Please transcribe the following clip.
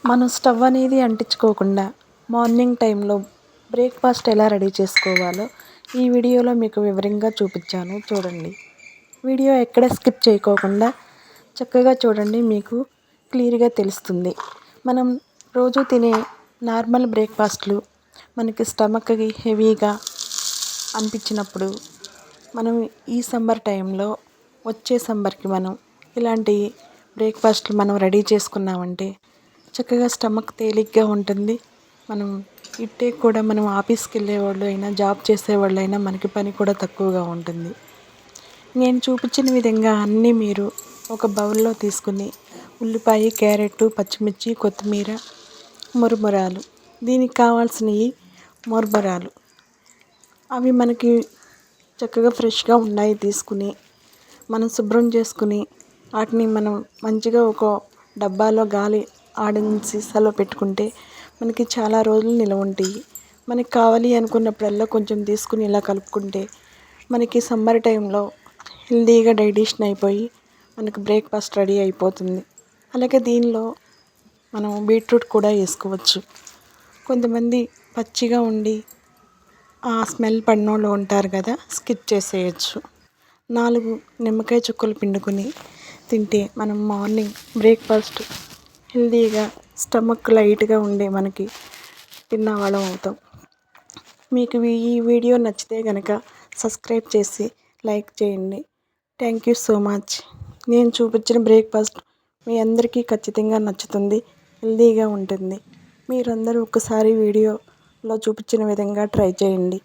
మనం స్టవ్ అనేది అంటించుకోకుండా మార్నింగ్ టైంలో బ్రేక్ఫాస్ట్ ఎలా రెడీ చేసుకోవాలో ఈ వీడియోలో మీకు వివరంగా చూపించాను. చూడండి, వీడియో ఎక్కడ స్కిప్ చేయకోకుండా చక్కగా చూడండి, మీకు క్లియర్గా తెలుస్తుంది. మనం రోజు తినే నార్మల్ బ్రేక్ఫాస్ట్లు మనకి స్టమక్కి హెవీగా అనిపించినప్పుడు మనం ఈ సమ్మర్ టైంలో వచ్చే సమ్మర్కి మనం ఇలాంటి బ్రేక్ఫాస్ట్లు మనం రెడీ చేసుకున్నామంటే చక్కగా స్టమక్ తేలిగ్గా ఉంటుంది. మనం ఇట్టే కూడా మనం ఆఫీస్కి వెళ్ళేవాళ్ళు అయినా జాబ్ చేసేవాళ్ళు అయినా మనకి పని కూడా తక్కువగా ఉంటుంది. నేను చూపించిన విధంగా అన్నీ మీరు ఒక బౌల్లో తీసుకుని ఉల్లిపాయ, క్యారెట్, పచ్చిమిర్చి, కొత్తిమీర, మురమురాలు, దీనికి కావాల్సినవి మురమురాలు అవి మనకి చక్కగా ఫ్రెష్గా ఉన్నాయి తీసుకుని మనం శుభ్రం చేసుకుని వాటిని మనం మంచిగా ఒక డబ్బాలో గాలి ఆడిన సీసాలో పెట్టుకుంటే మనకి చాలా రోజులు నిల్వ ఉంటాయి. మనకి కావాలి అనుకున్నప్పుడల్లా కొంచెం తీసుకుని ఇలా కలుపుకుంటే మనకి సమ్మర్ టైంలో హెల్తీగా డైజెషన్ అయిపోయి మనకి బ్రేక్ఫాస్ట్ రెడీ అయిపోతుంది. అలాగే దీనిలో మనం బీట్రూట్ కూడా వేసుకోవచ్చు. కొంతమంది పచ్చిగా ఉండి ఆ స్మెల్ పడినోళ్ళు ఉంటారు కదా, స్కిప్ చేసేయచ్చు. 4 నిమ్మకాయ చుక్కలు పిండుకొని తింటే మనం మార్నింగ్ బ్రేక్ఫాస్ట్ హెల్తీగా స్టమక్ లైట్గా ఉండే మనకి తిన్నవాళ్ళం అవుతాం. మీకు ఈ వీడియో నచ్చితే కనుక సబ్స్క్రైబ్ చేసి లైక్ చేయండి. Thank you so much. నేను చూపించిన బ్రేక్ఫాస్ట్ మీ అందరికీ ఖచ్చితంగా నచ్చుతుంది, హెల్తీగా ఉంటుంది. మీరందరూ ఒకసారి వీడియోలో చూపించిన విధంగా ట్రై చేయండి.